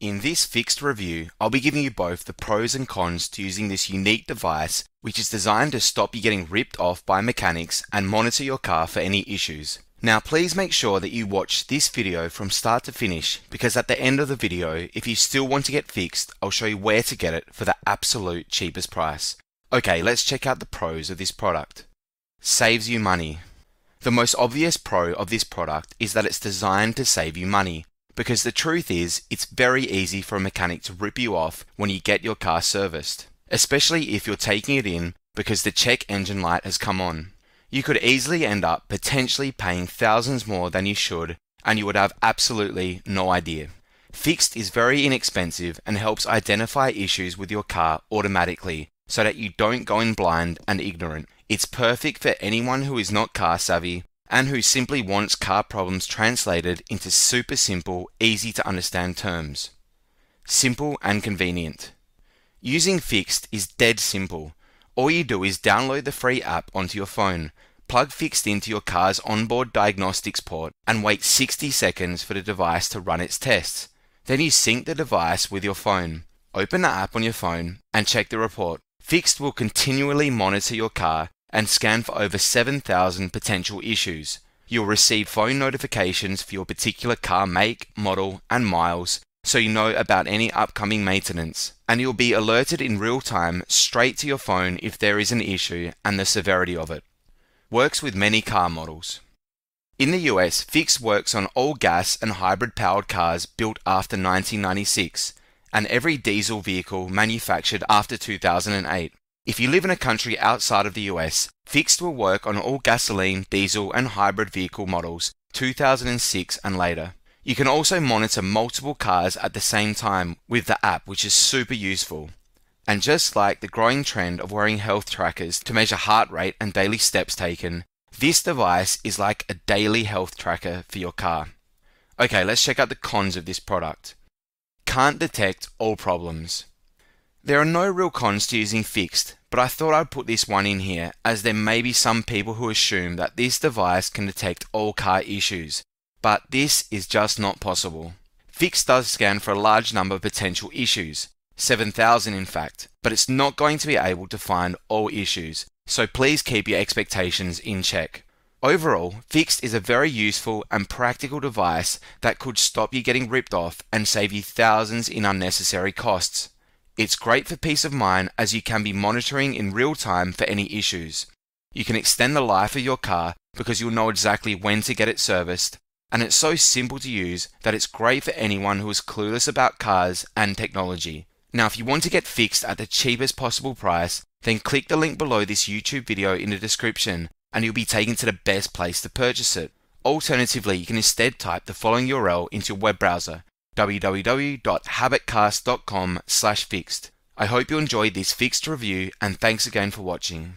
In this FIXD review, I'll be giving you both the pros and cons to using this unique device, which is designed to stop you getting ripped off by mechanics and monitor your car for any issues. Now please make sure that you watch this video from start to finish, because at the end of the video, if you still want to get fixed, I'll show you where to get it for the absolute cheapest price. Okay, let's check out the pros of this product. Saves you money. The most obvious pro of this product is that it's designed to save you money. Because the truth is, it's very easy for a mechanic to rip you off when you get your car serviced, especially if you're taking it in because the check engine light has come on. You could easily end up potentially paying thousands more than you should, and you would have absolutely no idea. FIXD is very inexpensive and helps identify issues with your car automatically so that you don't go in blind and ignorant. It's perfect for anyone who is not car savvy and who simply wants car problems translated into super simple, easy to understand terms. Simple and convenient. Using FIXD is dead simple. All you do is download the free app onto your phone, plug FIXD into your car's onboard diagnostics port, and wait 60 seconds for the device to run its tests. Then you sync the device with your phone. Open the app on your phone and check the report. FIXD will continually monitor your car and scan for over 7,000 potential issues. You'll receive phone notifications for your particular car make, model, and miles, so you know about any upcoming maintenance, and you'll be alerted in real time straight to your phone if there is an issue and the severity of it. Works with many car models. In the US, FIXD works on all gas and hybrid powered cars built after 1996, and every diesel vehicle manufactured after 2008. If you live in a country outside of the US, FIXD will work on all gasoline, diesel, and hybrid vehicle models 2006 and later. You can also monitor multiple cars at the same time with the app, which is super useful. And just like the growing trend of wearing health trackers to measure heart rate and daily steps taken, this device is like a daily health tracker for your car. Okay, let's check out the cons of this product. Can't detect all problems. There are no real cons to using FIXD, but I thought I'd put this one in here, as there may be some people who assume that this device can detect all car issues, but this is just not possible. FIXD does scan for a large number of potential issues, 7,000 in fact, but it's not going to be able to find all issues, so please keep your expectations in check. Overall, FIXD is a very useful and practical device that could stop you getting ripped off and save you thousands in unnecessary costs. It's great for peace of mind, as you can be monitoring in real time for any issues. You can extend the life of your car because you'll know exactly when to get it serviced, and it's so simple to use that it's great for anyone who is clueless about cars and technology. Now if you want to get FIXD at the cheapest possible price, then click the link below this YouTube video in the description and you'll be taken to the best place to purchase it. Alternatively, you can instead type the following URL into your web browser: www.habitcast.com/fixed. I hope you enjoyed this FIXD review, and thanks again for watching.